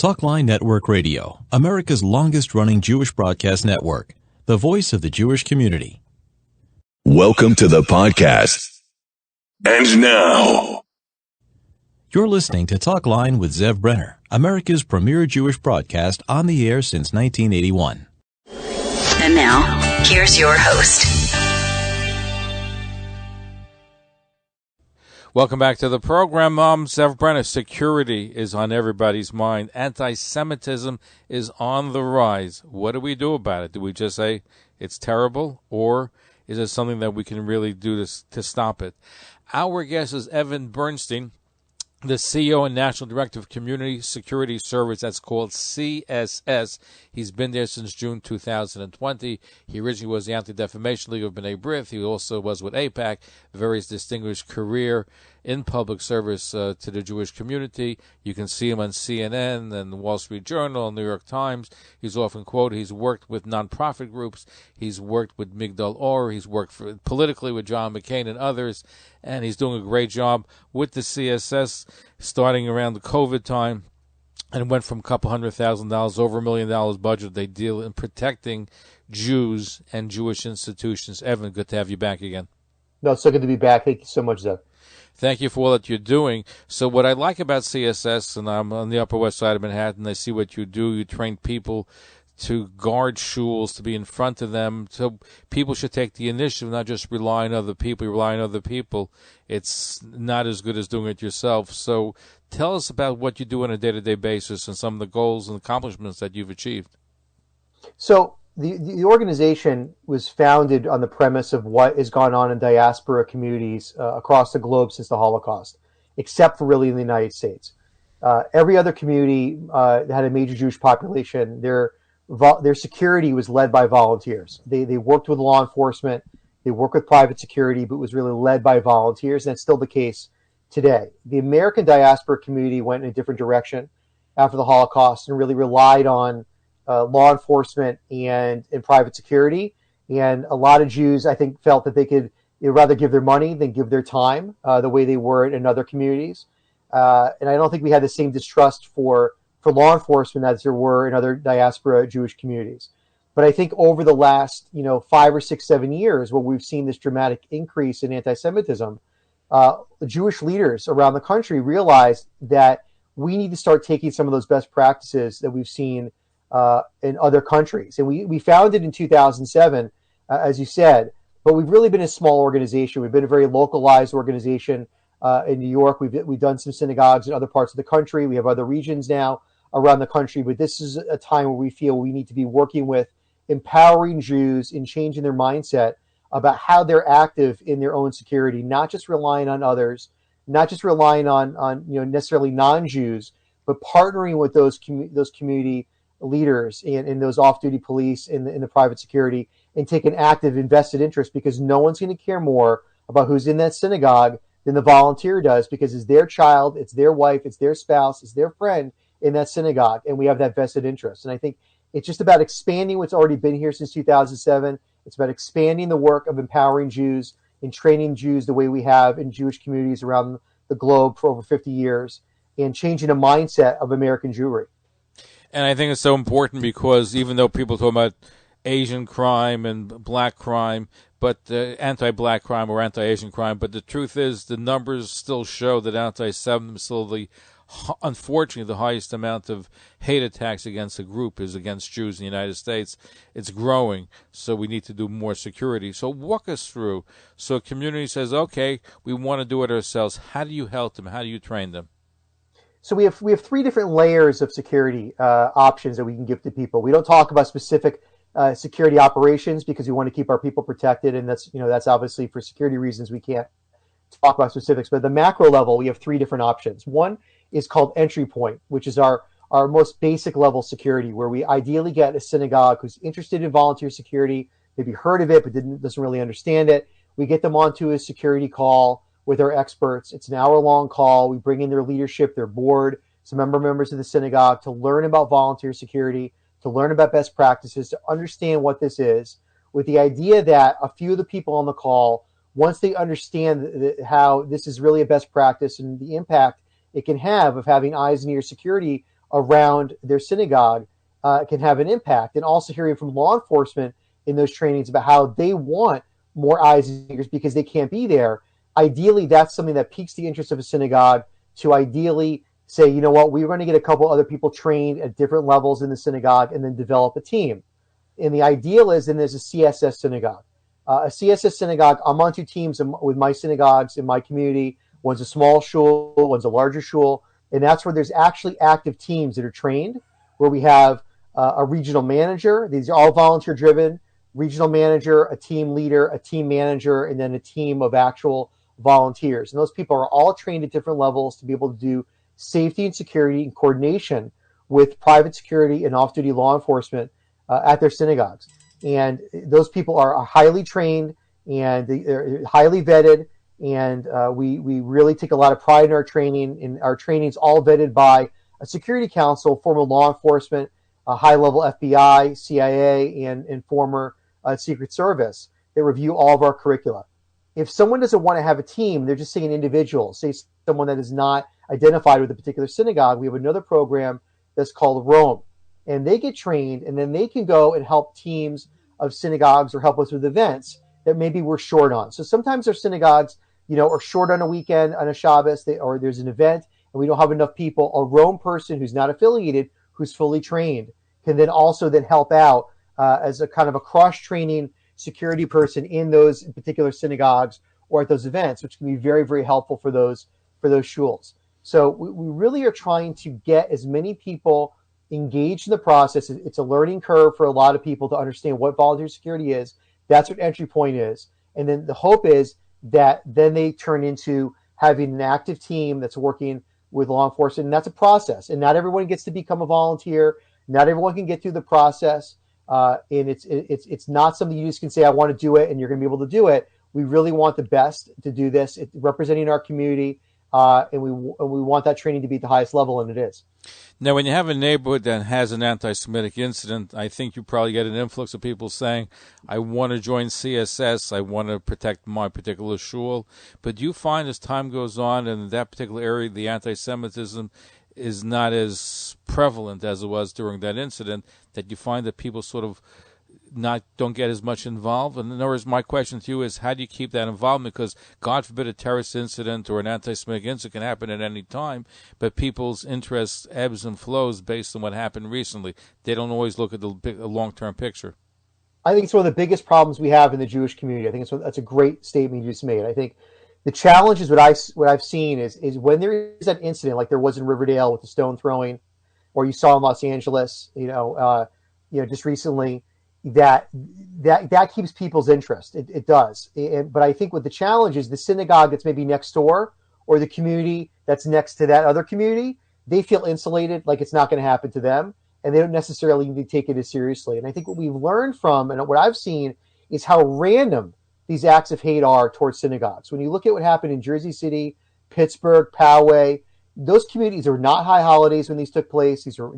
Talkline Network Radio, America's longest-running Jewish broadcast network, the voice of the Jewish community. Welcome to the podcast. And now, you're listening to Talkline with Zev Brenner, America's premier Jewish broadcast on the air since 1981. And now, here's your host. Welcome back to the program. Zev Brenner. Security is on everybody's mind. Anti-Semitism is on the rise. What do we do about it? Do we just say it's terrible, or is it something that we can really do to stop it? Our guest is Bernstein, the CEO and National Director of Community Security Service. That's called CSS. He's been there since June 2020. He originally was the Anti-Defamation League of B'nai B'rith. He also was with AIPAC, a very distinguished career in public service to the Jewish community. You can see him on CNN and the Wall Street Journal and New York Times. He's often quoted. He's worked with nonprofit groups. He's worked with Migdal Or. He's worked politically with John McCain and others. And he's doing a great job with the CSS starting around the COVID time, and went from a couple $100,000, over $1 million budget. They deal in protecting Jews and Jewish institutions. Evan, good to have you back again. No, it's so good to be back. Thank you so much, Zev. Thank you for all that you're doing. So what I like about CSS, and I'm on the Upper West Side of Manhattan, I see what you do. You train people to guard shuls, to be in front of them. So people should take the initiative, not just rely on other people. You rely on other people, it's not as good as doing it yourself. So tell us about what you do on a day-to-day basis and some of the goals and accomplishments that you've achieved. So the organization was founded on the premise of what has gone on in diaspora communities across the globe since the Holocaust, except for really in the United States. Every other community that had a major Jewish population, their security was led by volunteers. They worked with law enforcement, they worked with private security, but it was really led by volunteers, and that's still the case today. The American diaspora community went in a different direction after the Holocaust and really relied on law enforcement and private security. And a lot of Jews, I think, felt that they'd rather give their money than give their time, the way they were in other communities. And I don't think we had the same distrust for law enforcement as there were in other diaspora Jewish communities. But I think over the last 5 or 6, 7 years, where we've seen this dramatic increase in anti-Semitism, Jewish leaders around the country realized that we need to start taking some of those best practices that we've seen in other countries. And we founded in 2007, as you said, but we've really been a small organization. We've been a very localized organization in New York. We've done some synagogues in other parts of the country. We have other regions now around the country, but this is a time where we feel we need to be working with empowering Jews in changing their mindset about how they're active in their own security, not just relying on others, not just relying on necessarily non-Jews, but partnering with those community leaders and those off-duty police in the private security, and take an active invested interest, because no one's going to care more about who's in that synagogue than the volunteer does, because it's their child, it's their wife, it's their spouse, it's their friend in that synagogue, and we have that vested interest. And I think it's just about expanding what's already been here since 2007. It's about expanding the work of empowering Jews and training Jews the way we have in Jewish communities around the globe for over 50 years, and changing a mindset of American Jewry. And I think it's so important because even though people talk about Asian crime and black crime, but anti-black crime or anti-Asian crime, but the truth is the numbers still show that anti-Semitism is still unfortunately the highest amount of hate attacks against a group is against Jews in the United States. It's growing, so we need to do more security. So walk us through. So a community says, okay, we want to do it ourselves. How do you help them? How do you train them? So we have 3 different layers of security options that we can give to people. We don't talk about specific security operations because we want to keep our people protected, and that's obviously for security reasons we can't talk about specifics. But at the macro level, we have 3 different options. One is called entry point, which is our most basic level security, where we ideally get a synagogue who's interested in volunteer security, maybe heard of it but doesn't really understand it. We get them onto a security call with our experts. It's an hour-long call. We bring in their leadership, their board, some members of the synagogue to learn about volunteer security, to learn about best practices, to understand what this is, with the idea that a few of the people on the call, once they understand how this is really a best practice and the impact it can have of having eyes and ears security around their synagogue can have an impact. And also hearing from law enforcement in those trainings about how they want more eyes and ears because they can't be there. Ideally, that's something that piques the interest of a synagogue to ideally say, you know what, we're going to get a couple other people trained at different levels in the synagogue and then develop a team. And the ideal is then there's a CSS synagogue. A CSS synagogue, I'm on 2 teams with my synagogues in my community. One's a small shul, one's a larger shul. And that's where there's actually active teams that are trained, where we have a regional manager. These are all volunteer driven. Regional manager, a team leader, a team manager, and then a team of actual volunteers. And those people are all trained at different levels to be able to do safety and security and coordination with private security and off-duty law enforcement at their synagogues. And those people are highly trained and they're highly vetted. And we really take a lot of pride in our training. And our training is all vetted by a security council, former law enforcement, high-level FBI, CIA, and former Secret Service. They review all of our curricula. If someone doesn't want to have a team, they're just saying an individual, say someone that is not identified with a particular synagogue, we have another program that's called Rome. And they get trained, and then they can go and help teams of synagogues or help us with events that maybe we're short on. So sometimes our synagogues, are short on a weekend, on a Shabbos, or there's an event, and we don't have enough people. A Rome person who's not affiliated, who's fully trained, can then also then help out as a kind of a cross-training security person in those particular synagogues or at those events, which can be very, very helpful for those shuls. So we really are trying to get as many people engaged in the process. It's a learning curve for a lot of people to understand what volunteer security is. That's what entry point is. And then the hope is that then they turn into having an active team that's working with law enforcement. And that's a process. And not everyone gets to become a volunteer. Not everyone can get through the process. And it's not something you just can say, I want to do it, and you're going to be able to do it. We really want the best to do this, representing our community. And we want that training to be at the highest level, and it is. Now, when you have a neighborhood that has an anti-Semitic incident, I think you probably get an influx of people saying, I want to join CSS, I want to protect my particular shul. But do you find as time goes on in that particular area, the anti-Semitism is not as prevalent as it was during that incident, that you find that people sort of don't get as much involved? And in other words, my question to you is, how do you keep that involvement? Because God forbid a terrorist incident or an anti-Semitic incident can happen at any time, but people's interest ebbs and flows based on what happened recently. They don't always look at the long-term picture. I think it's one of the biggest problems we have in the Jewish community. I think that's a great statement you just made. I think the challenge is what I've seen is when there is that incident like there was in Riverdale with the stone throwing, or you saw in Los Angeles, just recently, that keeps people's interest. It does. But I think what the challenge is, the synagogue that's maybe next door or the community that's next to that other community, they feel insulated, like it's not going to happen to them, and they don't necessarily need to take it as seriously. And I think what we've learned from, and what I've seen, is how random these acts of hate are towards synagogues. When you look at what happened in Jersey City, Pittsburgh, Poway, those communities are not high holidays when these took place. These are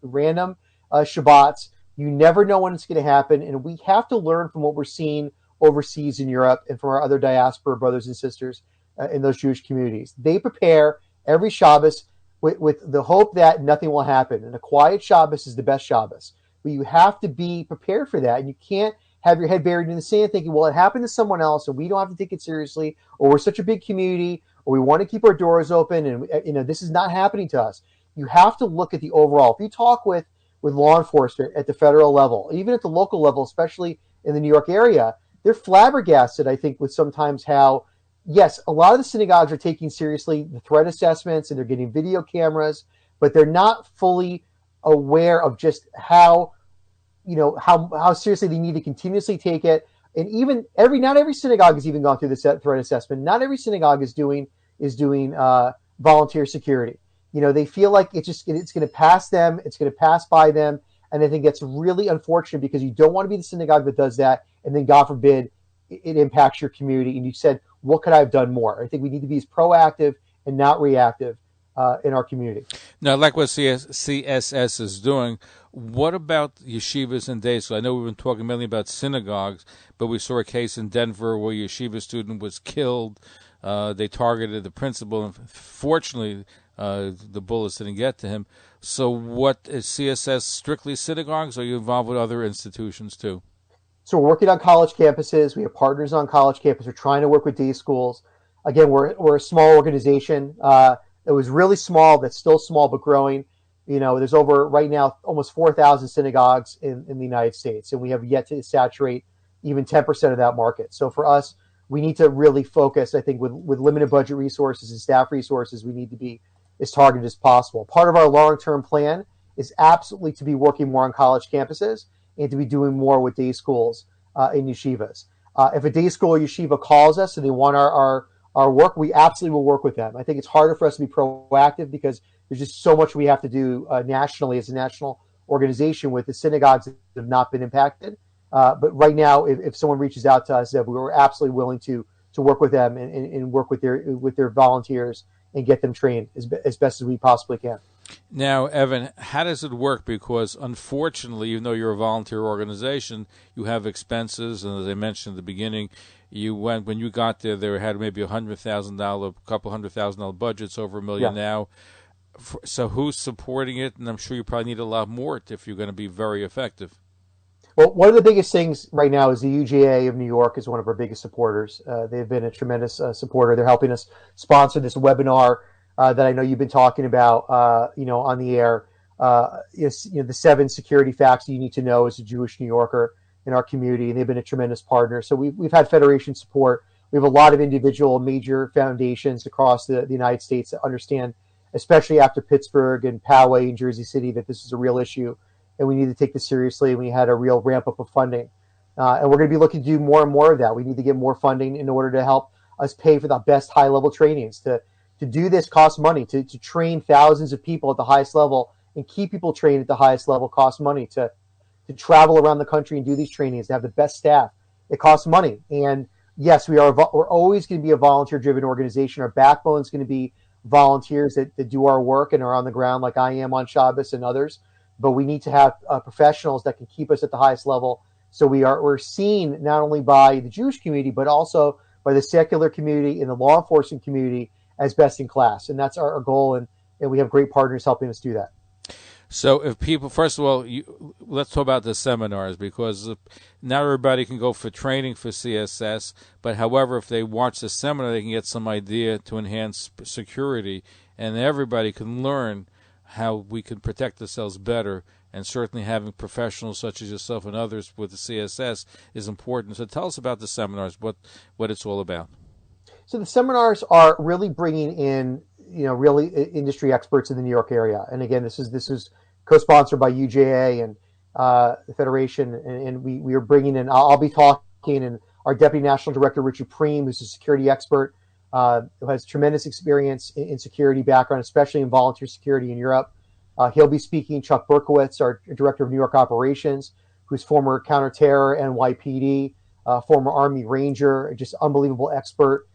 random Shabbats. You never know when it's going to happen, and we have to learn from what we're seeing overseas in Europe and from our other diaspora brothers and sisters in those Jewish communities. They prepare every Shabbos with the hope that nothing will happen, and a quiet Shabbos is the best Shabbos. But you have to be prepared for that, and you can't have your head buried in the sand thinking, well, it happened to someone else, and we don't have to take it seriously, or we're such a big community, or we want to keep our doors open, and this is not happening to us. You have to look at the overall. If you talk with law enforcement at the federal level, even at the local level, especially in the New York area, they're flabbergasted, I think, with sometimes how, yes, a lot of the synagogues are taking seriously the threat assessments and they're getting video cameras, but they're not fully aware of just how seriously they need to continuously take it. And even not every synagogue has even gone through the threat assessment. Not every synagogue is doing volunteer security. They feel like it's going to pass them, it's going to pass by them, and I think that's really unfortunate because you don't want to be the synagogue that does that, and then God forbid it impacts your community. And you said, what could I have done more? I think we need to be as proactive and not reactive in our community. Now, like what CSS is doing, what about yeshivas and day schools? I know we've been talking mainly about synagogues, but we saw a case in Denver where a yeshiva student was killed. They targeted the principal, and fortunately, the bullets didn't get to him. So what is CSS strictly synagogues, or are you involved with other institutions too? So we're working on college campuses. We have partners on college campuses. We're trying to work with day schools. Again, we're a small organization. It was really small. That's still small, but growing. There's over right now almost 4,000 synagogues in the United States, and we have yet to saturate even 10% of that market. So for us, we need to really focus. I think with limited budget resources and staff resources, we need to be as targeted as possible. Part of our long-term plan is absolutely to be working more on college campuses and to be doing more with day schools in yeshivas. If a day school or yeshiva calls us and they want our work, we absolutely will work with them. I think it's harder for us to be proactive because there's just so much we have to do nationally as a national organization with the synagogues that have not been impacted. But right now, if someone reaches out to us, we're absolutely willing to work with them and work with their volunteers and get them trained as best as we possibly can. Now, Evan, how does it work? Because unfortunately, even though you're a volunteer organization, you have expenses, and as I mentioned at the beginning, when you got there, they had maybe $100,000, couple $100,000 budgets, over $1 million now. So who's supporting it? And I'm sure you probably need a lot more if you're going to be very effective. Well, one of the biggest things right now is the UJA of New York is one of our biggest supporters. They've been a tremendous supporter. They're helping us sponsor this webinar that I know you've been talking about, on the air. The 7 security facts you need to know as a Jewish New Yorker in our community, and they've been a tremendous partner. So we've had Federation support. We have a lot of individual major foundations across the United States that understand, especially after Pittsburgh and Poway and Jersey City, that this is a real issue, and we need to take this seriously. And we had a real ramp up of funding, and we're going to be looking to do more and more of that. We need to get more funding in order to help us pay for the best high level trainings. To do this costs money. To train thousands of people at the highest level and keep people trained at the highest level costs money. To travel around the country and do these trainings, to have the best staff, it costs money. And yes, we're always going to be a volunteer-driven organization. Our backbone is going to be volunteers that do our work and are on the ground like I am on Shabbos and others. But we need to have professionals that can keep us at the highest level. So we're seen not only by the Jewish community, but also by the secular community and the law enforcement community as best in class. And that's our goal. And we have great partners helping us do that. So if people, first of all, let's talk about the seminars, because not everybody can go for training for CSS, but however, if they watch the seminar, they can get some idea to enhance security, and everybody can learn how we can protect ourselves better, and certainly having professionals such as yourself and others with the CSS is important. So tell us about the seminars, what it's all about. So the seminars are really bringing in, really industry experts in the New York area. And again, this is co-sponsored by UJA and the Federation, and we are bringing in. I'll be talking, and our Deputy National Director Richard Preem, who's a security expert, who has tremendous experience in security background, especially in volunteer security in Europe. He'll be speaking. Chuck Berkowitz, our Director of New York Operations, who's former counterterror NYPD, former Army Ranger, just unbelievable expert.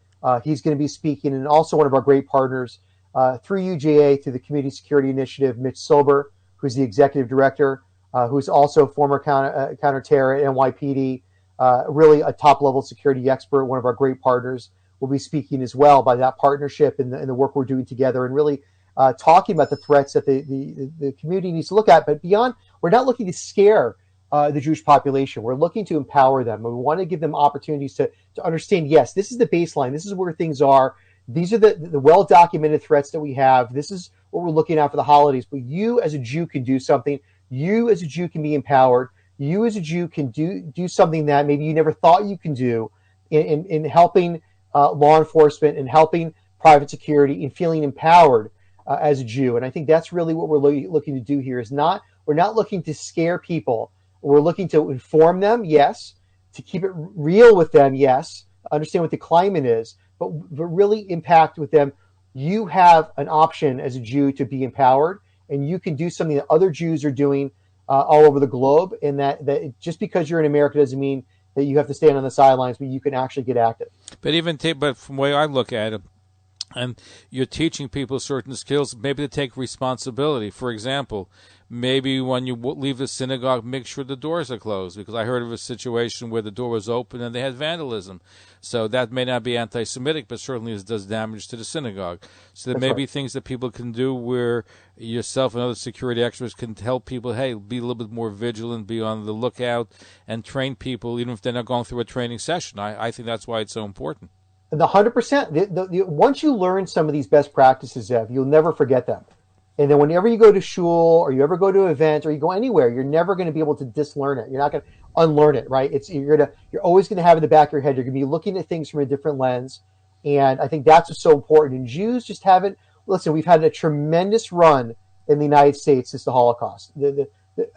He's going to be speaking, and also one of our great partners through UJA, through the Community Security Initiative, Mitch Silber, who's the executive director, who's also former counterterror at NYPD, really a top-level security expert, one of our great partners, will be speaking as well by that partnership and the work we're doing together, and really talking about the threats that the community needs to look at. But beyond, we're not looking to scare the Jewish population. We're looking to empower them. We want to give them opportunities to understand, yes, this is the baseline. This is where things are. These are the well-documented threats that we have. This is what we're looking at for the holidays. But you as a Jew can do something. You as a Jew can be empowered. You as a Jew can do something that maybe you never thought you can do in helping law enforcement and helping private security and feeling empowered as a Jew. And I think that's really what we're looking to do here. We're not looking to scare people. We're looking to inform them, yes, to keep it real with them, yes, understand what the climate is, but really impact with them. You have an option as a Jew to be empowered, and you can do something that other Jews are doing all over the globe, and that just because you're in America doesn't mean that you have to stand on the sidelines, but you can actually get active. But from the way I look at it, and you're teaching people certain skills, maybe to take responsibility. For example, maybe when you leave the synagogue, make sure the doors are closed, because I heard of a situation where the door was open and they had vandalism. So that may not be anti-Semitic, but certainly it does damage to the synagogue. So there may be things that people can do where yourself and other security experts can help people, hey, be a little bit more vigilant, be on the lookout, and train people, even if they're not going through a training session. I think that's why it's so important. 100%. Once you learn some of these best practices, Zev, you'll never forget them. And then whenever you go to Shul or you ever go to an event or you go anywhere, you're never going to be able to dislearn it. You're not going to unlearn it, right? You're always going to have in the back of your head. You're going to be looking at things from a different lens. And I think that's what's so important. And Jews just haven't. Listen, we've had a tremendous run in the United States since the Holocaust.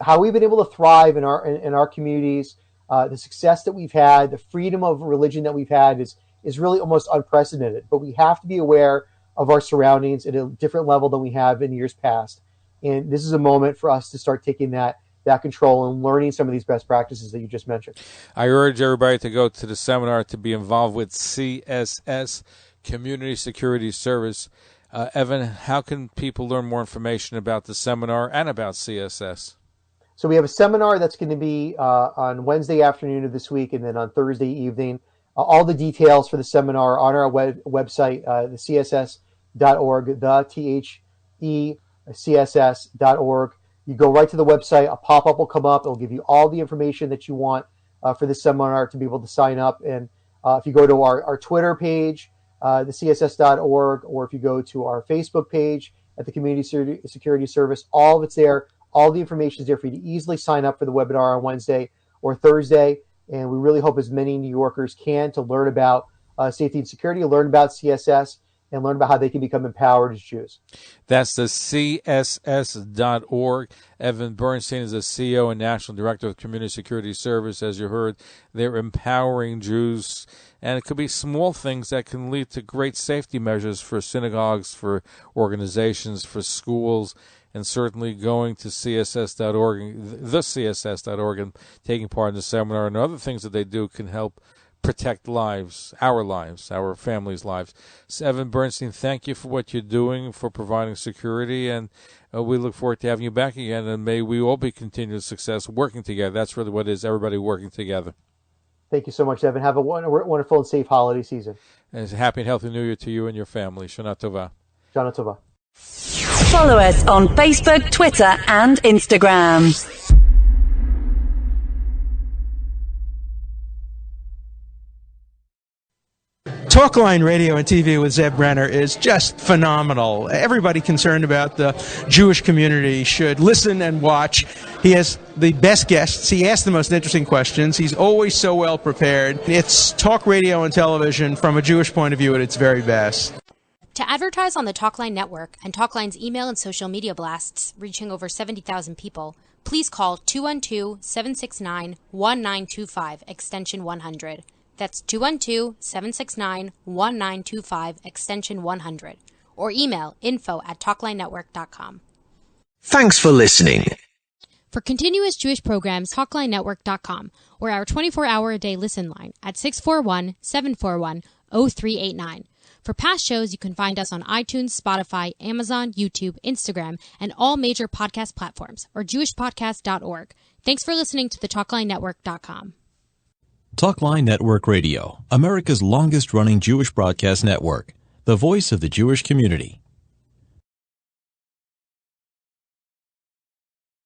How we've been able to thrive in our communities, the success that we've had, the freedom of religion that we've had is really almost unprecedented. But we have to be aware of our surroundings at a different level than we have in years past. And this is a moment for us to start taking that control and learning some of these best practices that you just mentioned. I urge everybody to go to the seminar to be involved with CSS, Community Security Service. Evan, how can people learn more information about the seminar and about CSS? So we have a seminar that's going to be on Wednesday afternoon of this week and then on Thursday evening. All the details for the seminar on our website, the CSS.org, the THECSS.org. You go right to the website, a pop-up will come up. It'll give you all the information that you want for this seminar to be able to sign up. And if you go to our Twitter page, the CSS.org, or if you go to our Facebook page at the Community Security Service, all of it's there. All the information is there for you to easily sign up for the webinar on Wednesday or Thursday. And we really hope as many New Yorkers can to learn about safety and security, learn about CSS, and learn about how they can become empowered as Jews. That's the CSS.org. Evan Bernstein is the CEO and National Director of Community Security Service. As you heard, they're empowering Jews. And it could be small things that can lead to great safety measures for synagogues, for organizations, for schools, and certainly going to CSS.org, the CSS.org, and taking part in the seminar and other things that they do can help protect lives, our families' lives. So Evan Bernstein, thank you for what you're doing, for providing security, and we look forward to having you back again, and may we all be continued success working together. That's really what it is, everybody working together. Thank you so much, Evan. Have a wonderful and safe holiday season. And a happy and healthy New Year to you and your family. Shana Tova. Shana Tova. Follow us on Facebook, Twitter, and Instagram. Talkline radio and TV with Zev Brenner is just phenomenal. Everybody concerned about the Jewish community should listen and watch. He has the best guests. He asks the most interesting questions. He's always so well prepared. It's talk radio and television from a Jewish point of view at its very best. To advertise on the Talkline network and Talkline's email and social media blasts reaching over 70,000 people, please call 212-769-1925, extension 100. That's 212-769-1925, extension 100. Or email info@talklinenetwork.com. Thanks for listening. For continuous Jewish programs, talklinenetwork.com, or our 24-hour-a-day listen line at 641-741-0389. For past shows, you can find us on iTunes, Spotify, Amazon, YouTube, Instagram, and all major podcast platforms, or jewishpodcast.org. Thanks for listening to the talklinenetwork.com. Talkline Network Radio, America's longest-running Jewish broadcast network, the voice of the Jewish community.